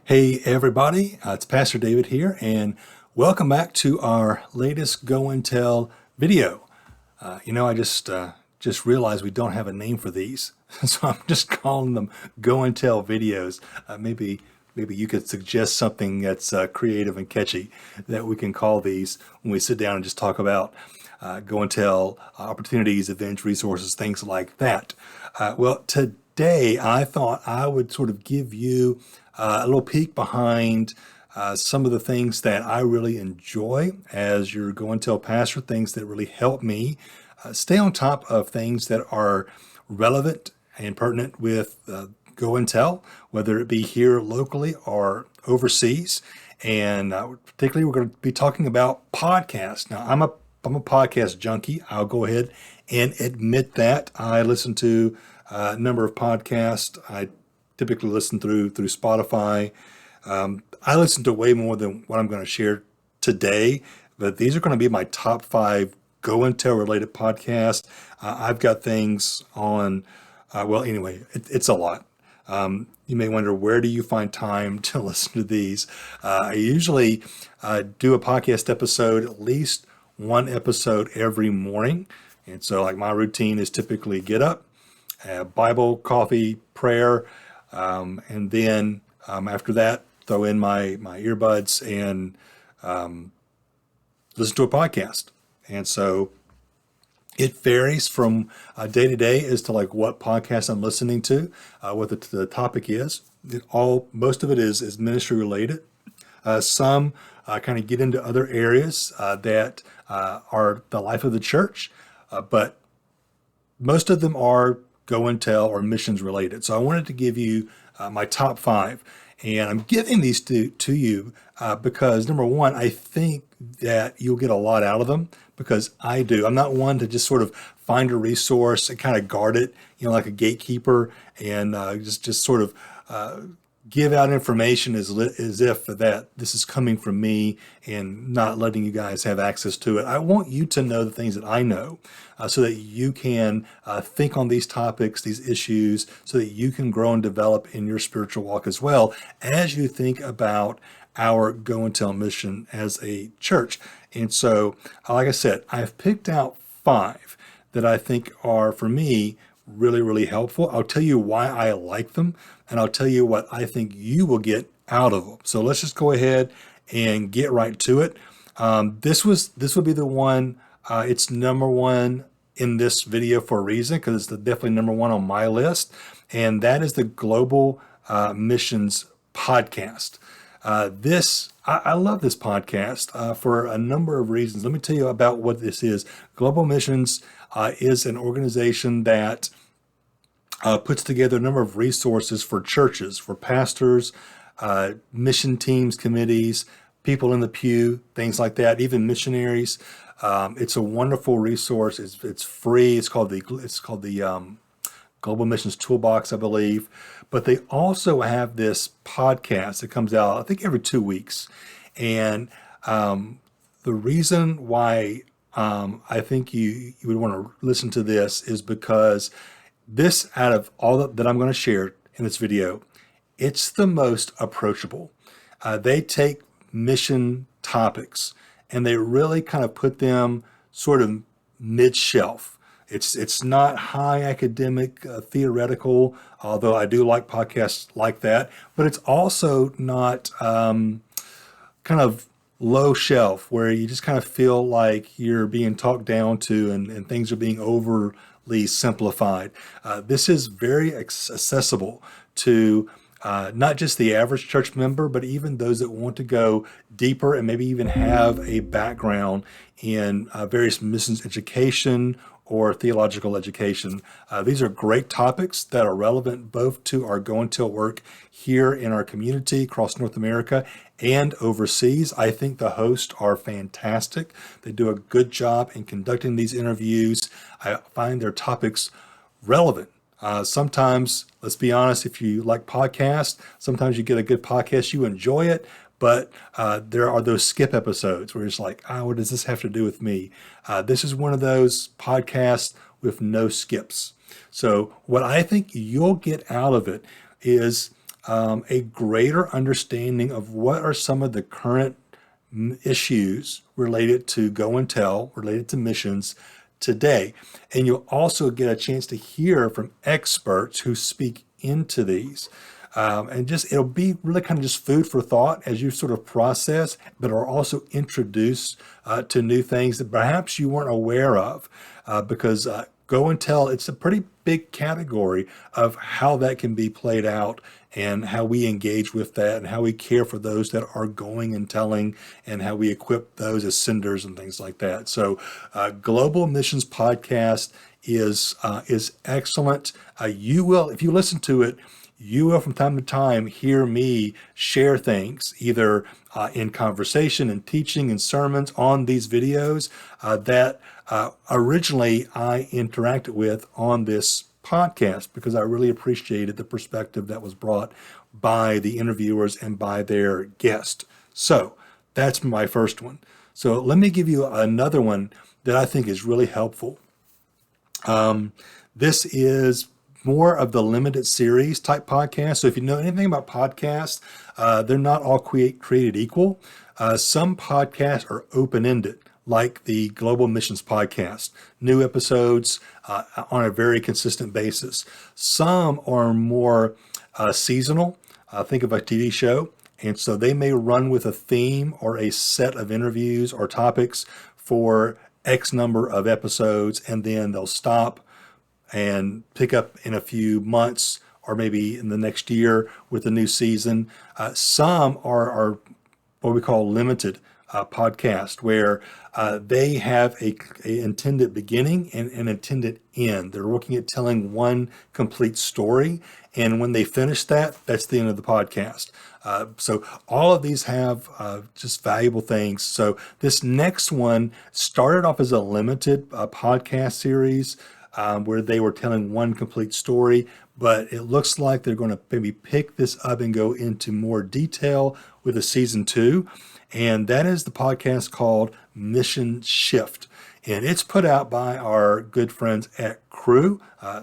Hey everybody, it's Pastor David here, and welcome back to our latest Go and Tell video. I just realized we don't have a name for these, so I'm just calling them Go and Tell videos. Maybe you could suggest something that's creative and catchy that we can call these when we sit down and just talk about Go and Tell opportunities, events, resources, things like that. Today I thought I would sort of give you a little peek behind some of the things that I really enjoy as your Go and Tell pastor, things that really help me stay on top of things that are relevant and pertinent with Go and Tell, whether it be here locally or overseas. And particularly, we're going to be talking about podcasts. Now, I'm a podcast junkie. I'll go ahead and admit that. I listen to a number of podcasts. I typically listen through Spotify. I listen to way more than what I'm going to share today, but these are going to be my top 5 Go and Tell related podcasts. I've got things on, it's a lot. You may wonder, where do you find time to listen to these? I usually do a podcast episode, at least one episode every morning. And so like my routine is typically get up, have Bible, coffee, prayer, and then after that, throw in my earbuds and listen to a podcast. And so it varies from day to day as to like what podcast I'm listening to, what the topic is. Most of it is ministry related. Some kind of get into other areas that are the life of the church, but most of them are Go and Tell or missions related. So I wanted to give you my top 5, and I'm giving these to you because number one, I think that you'll get a lot out of them, because I do. I'm not one to just sort of find a resource and kind of guard it, like a gatekeeper, and just sort of give out information as if that this is coming from me and not letting you guys have access to it. I want you to know the things that I know so that you can think on these topics, these issues, so that you can grow and develop in your spiritual walk as well as you think about our Go and Tell mission as a church. And so, like I said, I've picked out 5 that I think are, for me, really, really helpful. I'll tell you why I like them, and I'll tell you what I think you will get out of them. So let's just go ahead and get right to it. This would be the one. It's number 1 in this video for a reason, because it's definitely number 1 on my list, and that is the Global Missions podcast. I love this podcast for a number of reasons. Let me tell you about what this is. Global Missions is an organization that puts together a number of resources for churches, for pastors, mission teams, committees, people in the pew, things like that, even missionaries. It's a wonderful resource. It's free. It's called the Global Missions Toolbox, I believe. But they also have this podcast that comes out, I think, every 2 weeks. And the reason why I think you would want to listen to this is because this, out of all that I'm going to share in this video, it's the most approachable. They take mission topics and they really kind of put them sort of mid-shelf. It's not high academic, theoretical, although I do like podcasts like that, but it's also not kind of low shelf where you just kind of feel like you're being talked down to and things are being overly simplified. This is very accessible to not just the average church member, but even those that want to go deeper and maybe even have a background in various missions education or theological education. These are great topics that are relevant both to our Go and Tell work here in our community across North America and overseas. I think the hosts are fantastic. They do a good job in conducting these interviews. I find their topics relevant. Sometimes, let's be honest, if you like podcasts, sometimes you get a good podcast, you enjoy it, but there are those skip episodes where it's like, what does this have to do with me? This is one of those podcasts with no skips. So what I think you'll get out of it is a greater understanding of what are some of the current issues related to go and tell, related to missions today. And you'll also get a chance to hear from experts who speak into these. And just it'll be really kind of just food for thought as you sort of process, but are also introduced to new things that perhaps you weren't aware of, because go and tell, it's a pretty big category of how that can be played out and how we engage with that and how we care for those that are going and telling and how we equip those as senders and things like that. So Global Missions Podcast is excellent. You will, if you listen to it, you will from time to time hear me share things either in conversation and teaching and sermons on these videos that originally I interacted with on this podcast, because I really appreciated the perspective that was brought by the interviewers and by their guest. So that's my first one. So let me give you another one that I think is really helpful. This is more of the limited series type podcast. So if you know anything about podcasts, they're not all created equal. Some podcasts are open-ended, like the Global Missions Podcast, new episodes on a very consistent basis. Some are more seasonal. Think of a TV show. And so they may run with a theme or a set of interviews or topics for X number of episodes, and then they'll stop and pick up in a few months or maybe in the next year with a new season. Some are what we call limited podcast, where they have a intended beginning and an intended end. They're looking at telling one complete story, and when they finish that, that's the end of the podcast. So all of these have just valuable things. So this next one started off as a limited podcast series where they were telling one complete story, but it looks like they're going to maybe pick this up and go into more detail with a season 2. And that is the podcast called Mission Shift. And it's put out by our good friends at Crew,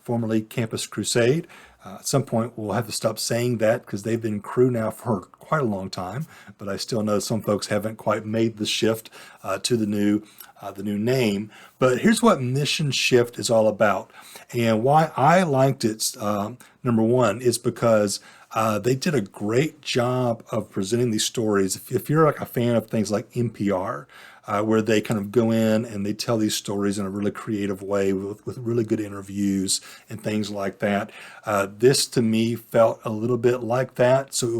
formerly Campus Crusade. At some point, we'll have to stop saying that because they've been Crew now for quite a long time. But I still know some folks haven't quite made the shift to the new name. But here's what Mission Shift is all about. And why I liked it, number one, is because they did a great job of presenting these stories. If you're like a fan of things like NPR, where they kind of go in and they tell these stories in a really creative way with really good interviews and things like that. This to me felt a little bit like that. So it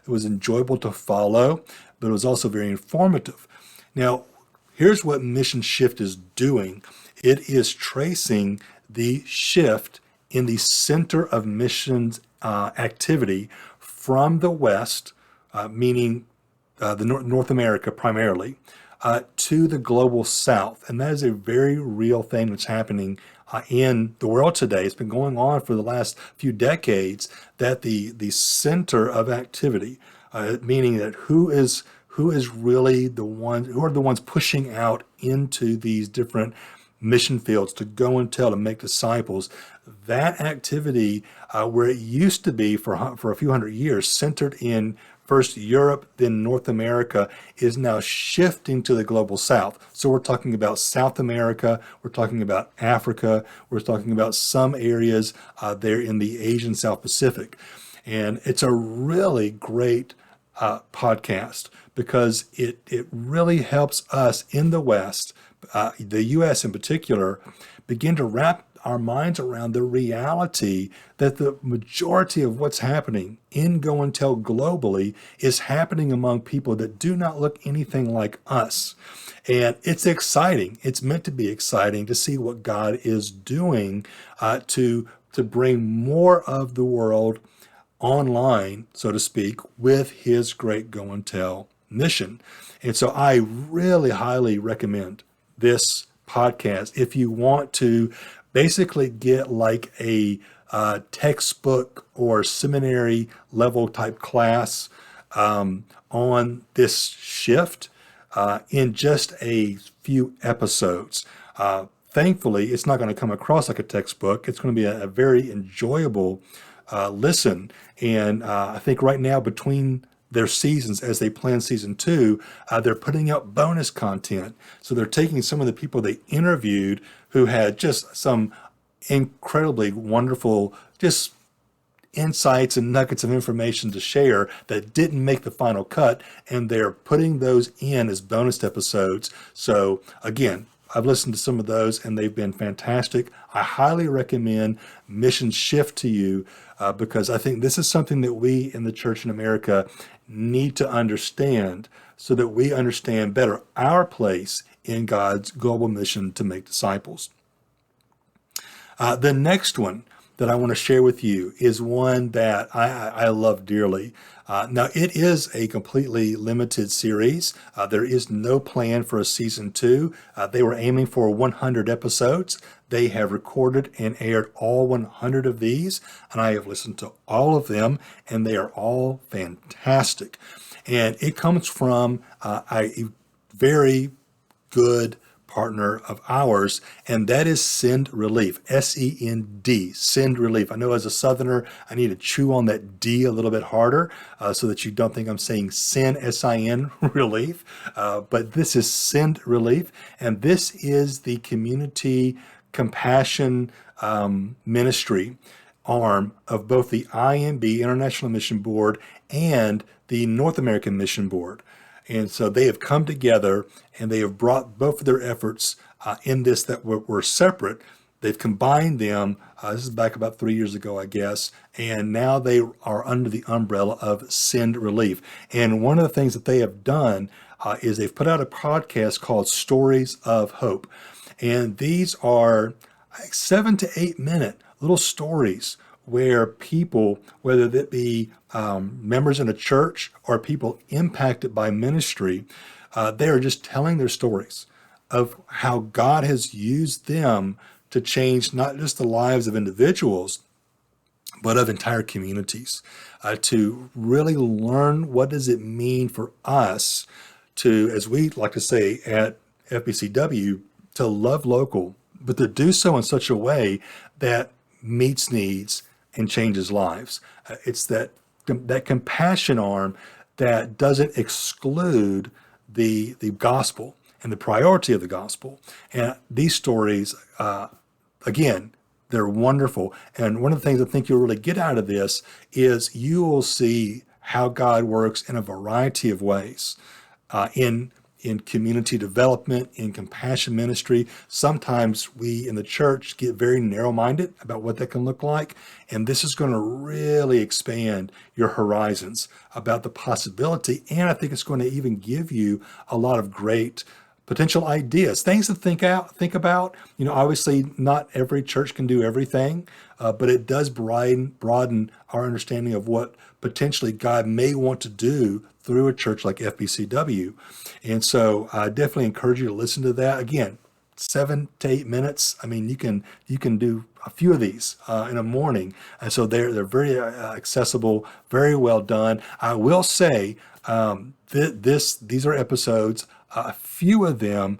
was enjoyable to follow, but it was also very informative. Now, here's what Mission Shift is doing. It is tracing the shift in the center of missions activity from the West, meaning the North America primarily, to the global South. And that is a very real thing that's happening in the world today. It's been going on for the last few decades, that the center of activity, meaning that who is really who are the ones pushing out into these different mission fields to go and tell, to make disciples. That activity, where it used to be for a few hundred years, centered in first Europe, then North America, is now shifting to the global South. So we're talking about South America, we're talking about Africa, we're talking about some areas there in the Asian South Pacific. And it's a really great podcast, because it really helps us in the West, the U.S. in particular, begin to wrap our minds around the reality that the majority of what's happening in Go and Tell globally is happening among people that do not look anything like us. And it's exciting. It's meant to be exciting to see what God is doing to bring more of the world online, so to speak, with his great Go and Tell mission. And so I really highly recommend this podcast if you want to basically get like a textbook or seminary level type class on this shift in just a few episodes. Thankfully, it's not going to come across like a textbook. It's going to be a very enjoyable listen. And I think right now between their seasons, as they plan season 2, they're putting out bonus content. So they're taking some of the people they interviewed who had just some incredibly wonderful, just insights and nuggets of information to share that didn't make the final cut, and they're putting those in as bonus episodes. So again, I've listened to some of those and they've been fantastic. I highly recommend Mission Shift to you because I think this is something that we in the church in America need to understand so that we understand better our place in God's global mission to make disciples. The next one that I want to share with you is one that I love dearly. Now, it is a completely limited series. There is no plan for a season 2. They were aiming for 100 episodes. They have recorded and aired all 100 of these, and I have listened to all of them, and they are all fantastic. And it comes from a very good partner of ours, and that is Send Relief, S-E-N-D, Send Relief. I know as a Southerner, I need to chew on that D a little bit harder so that you don't think I'm saying sin, S-I-N, relief, but this is Send Relief, and this is the community compassion ministry arm of both the IMB, International Mission Board, and the North American Mission Board. And so they have come together and they have brought both of their efforts in this that were separate. They've combined them. This is back about 3 years ago, I guess. And now they are under the umbrella of Send Relief. And one of the things that they have done is they've put out a podcast called Stories of Hope. And these are 7 to 8 minute little stories where people, whether that be members in a church or people impacted by ministry, they are just telling their stories of how God has used them to change not just the lives of individuals, but of entire communities, to really learn what does it mean for us to, as we like to say at FBCW, to love local, but to do so in such a way that meets needs and changes lives. It's that compassion arm that doesn't exclude the gospel and the priority of the gospel. And these stories, again, they're wonderful. And one of the things I think you'll really get out of this is you will see how God works in a variety of ways in community development, in compassion ministry. Sometimes we in the church get very narrow-minded about what that can look like, and this is going to really expand your horizons about the possibility, and I think it's going to even give you a lot of great potential ideas, things to think about. You know, obviously not every church can do everything, but it does broaden our understanding of what potentially God may want to do through a church like FBCW. And so I definitely encourage you to listen to that. Again, 7 to 8 minutes. I mean, you can do a few of these in a morning. And so they're very accessible, very well done. I will say these are episodes. A few of them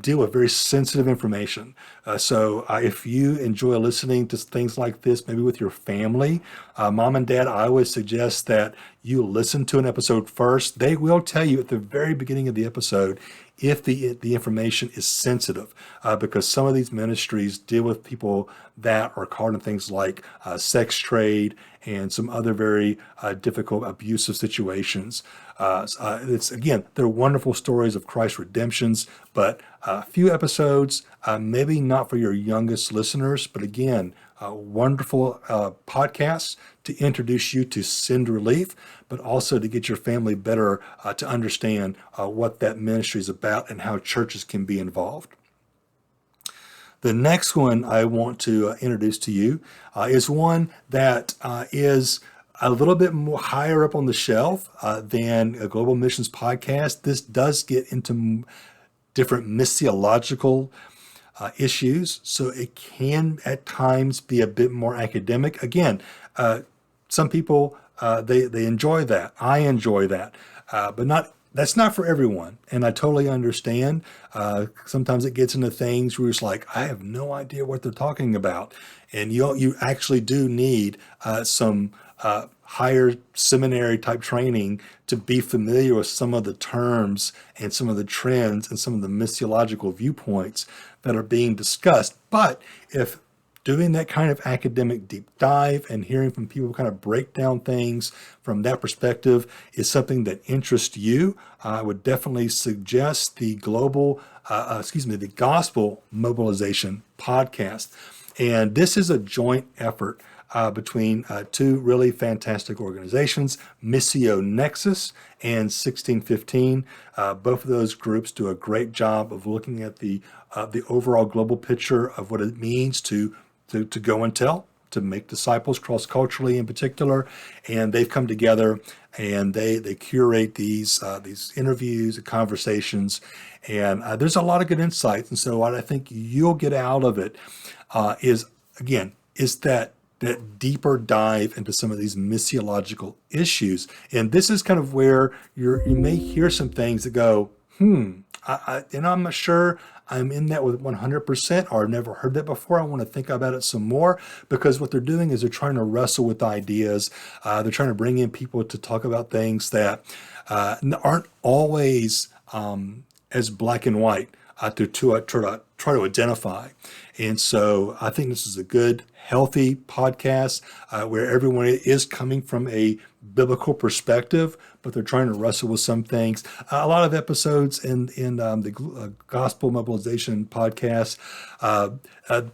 deal with very sensitive information. So if you enjoy listening to things like this, maybe with your family, mom and dad, I always suggest that you listen to an episode first. They will tell you at the very beginning of the episode if the information is sensitive, because some of these ministries deal with people that are caught in things like sex trade and some other very difficult abusive situations. They're wonderful stories of Christ's redemptions, but a few episodes, maybe not for your youngest listeners, but again, wonderful podcasts to introduce you to Send Relief, but also to get your family better to understand what that ministry is about and how churches can be involved. The next one I want to introduce to you is one that is a little bit more higher up on the shelf than a Global Missions podcast. This does get into different missiological issues, so it can at times be a bit more academic. Again, some people they enjoy that. I enjoy that, but not That's not for everyone, and I totally understand. Sometimes it gets into things where it's like, I have no idea what they're talking about, and you actually do need some higher seminary type training to be familiar with some of the terms and some of the trends and some of the missiological viewpoints that are being discussed. But if doing that kind of academic deep dive and hearing from people kind of break down things from that perspective is something that interests you, I would definitely suggest the the Gospel Mobilization podcast. And this is a joint effort between two really fantastic organizations, Missio Nexus and 1615. Both of those groups do a great job of looking at the overall global picture of what it means to go and tell, to make disciples cross-culturally in particular. And they've come together and they curate these interviews and conversations. And there's a lot of good insights. And so what I think you'll get out of it is that deeper dive into some of these missiological issues. And this is kind of where you may hear some things that go, I'm not sure I'm in that with 100%, or I've never heard that before. I want to think about it some more, because what they're doing is they're trying to wrestle with ideas. They're trying to bring in people to talk about things that aren't always as black and white to try to identify. And so I think this is a good, healthy podcast where everyone is coming from a biblical perspective, but they're trying to wrestle with some things. A lot of episodes in the Gospel Mobilization podcast,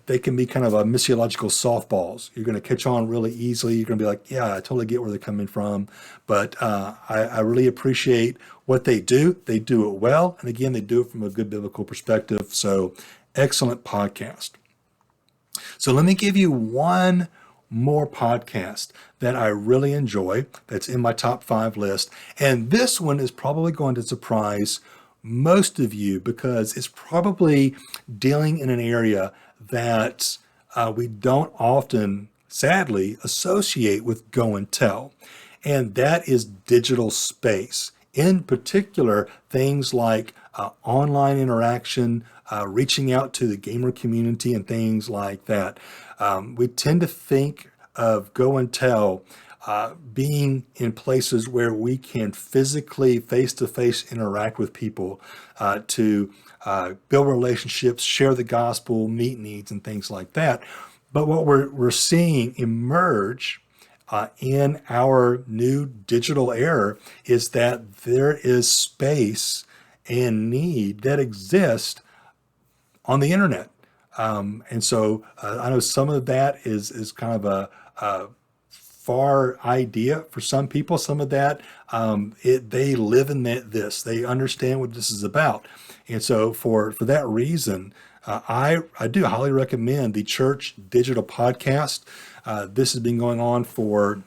they can be kind of a missiological softballs. You're going to catch on really easily. You're going to be like, yeah, I totally get where they're coming from. But I really appreciate what they do. They do it well. And again, they do it from a good biblical perspective. So excellent podcast. So let me give you one more podcast that I really enjoy that's in my top 5 list. And this one is probably going to surprise most of you because it's probably dealing in an area that we don't often, sadly, associate with go and tell. And that is digital space. In particular, things like online interaction, reaching out to the gamer community and things like that. We tend to think of go and tell being in places where we can physically, face-to-face interact with people to build relationships, share the gospel, meet needs, and things like that. But what we're seeing emerge in our new digital era is that there is space and need that exists on the internet. And so I know some of that is kind of a far idea for some people. Some of that, they live in this. They understand what this is about. And so for that reason, I do highly recommend the Church Digital Podcast. This has been going on for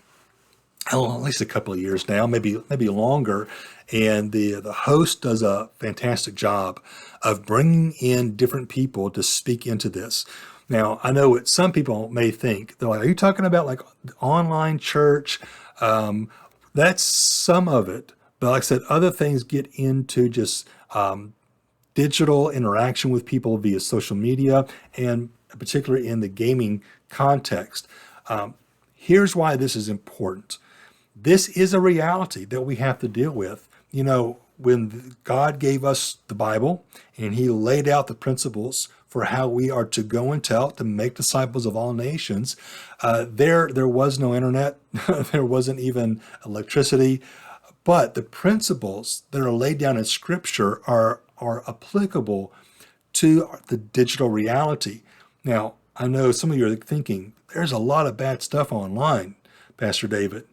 at least a couple of years now, maybe longer. And the host does a fantastic job of bringing in different people to speak into this. Now, I know what some people may think. They're like, are you talking about like online church? That's some of it. But like I said, other things get into just digital interaction with people via social media, and particularly in the gaming context. Here's why this is important. This is a reality that we have to deal with. You know, when God gave us the Bible and he laid out the principles for how we are to go and tell, to make disciples of all nations, there was no internet. There wasn't even electricity. But the principles that are laid down in Scripture are applicable to the digital reality. Now, I know some of you are thinking, there's a lot of bad stuff online, Pastor David.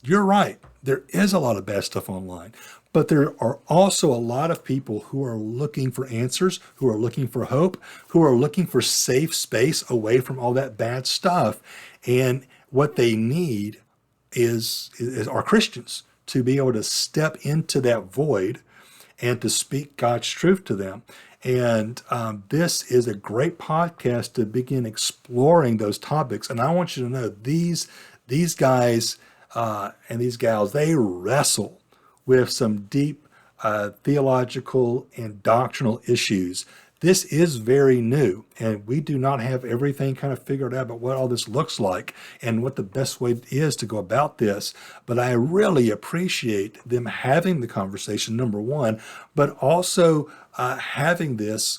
You're right. There is a lot of bad stuff online. But there are also a lot of people who are looking for answers, who are looking for hope, who are looking for safe space away from all that bad stuff. And what they need is are Christians to be able to step into that void and to speak God's truth to them. And this is a great podcast to begin exploring those topics. And I want you to know these guys and these gals, they wrestle with some deep theological and doctrinal issues. This is very new, and we do not have everything kind of figured out about what all this looks like and what the best way is to go about this. But I really appreciate them having the conversation, number one, but also having this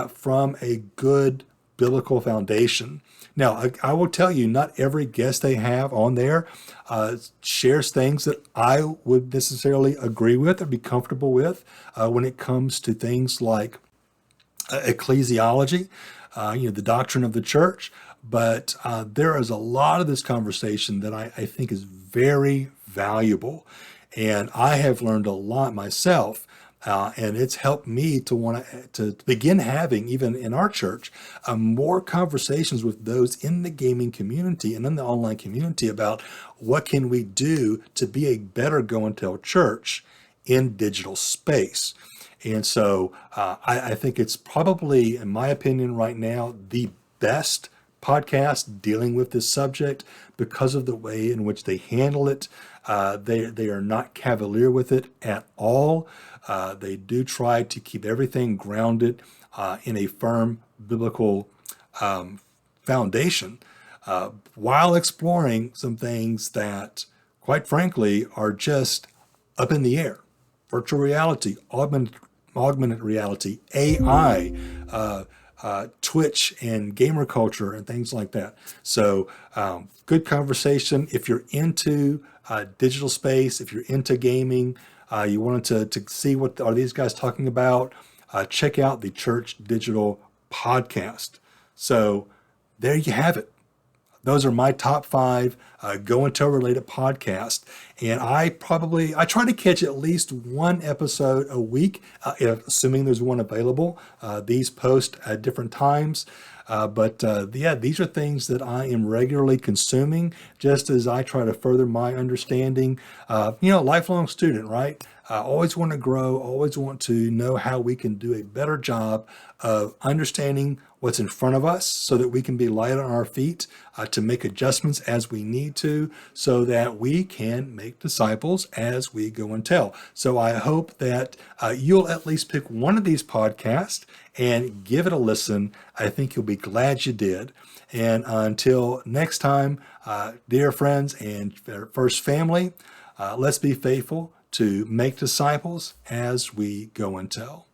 from a good biblical foundation. Now, I will tell you, not every guest they have on there shares things that I would necessarily agree with or be comfortable with when it comes to things like ecclesiology, the doctrine of the church. But there is a lot of this conversation that I think is very valuable. And I have learned a lot myself. And it's helped me to want to begin having, even in our church, more conversations with those in the gaming community and in the online community about what can we do to be a better go and tell church in digital space. And so I think it's probably, in my opinion right now, the best podcast dealing with this subject because of the way in which they handle it. They are not cavalier with it at all. They do try to keep everything grounded in a firm biblical foundation while exploring some things that, quite frankly, are just up in the air. Virtual reality, augmented reality, AI, Twitch and gamer culture and things like that. So good conversation. If you're into digital space, if you're into gaming, you wanted to see what are these guys talking about, check out the Church Digital podcast. So there you have it. Those are my top 5 Go and Tell related podcasts. And I try to catch at least one episode a week, assuming there's one available. These post at different times. But these are things that I am regularly consuming just as I try to further my understanding. Lifelong student, right? I always want to grow, always want to know how we can do a better job of understanding what's in front of us so that we can be light on our feet to make adjustments as we need to so that we can make disciples as we go and tell. So I hope that you'll at least pick one of these podcasts and give it a listen. I think you'll be glad you did. And until next time, dear friends and First Family, let's be faithful to make disciples as we go and tell.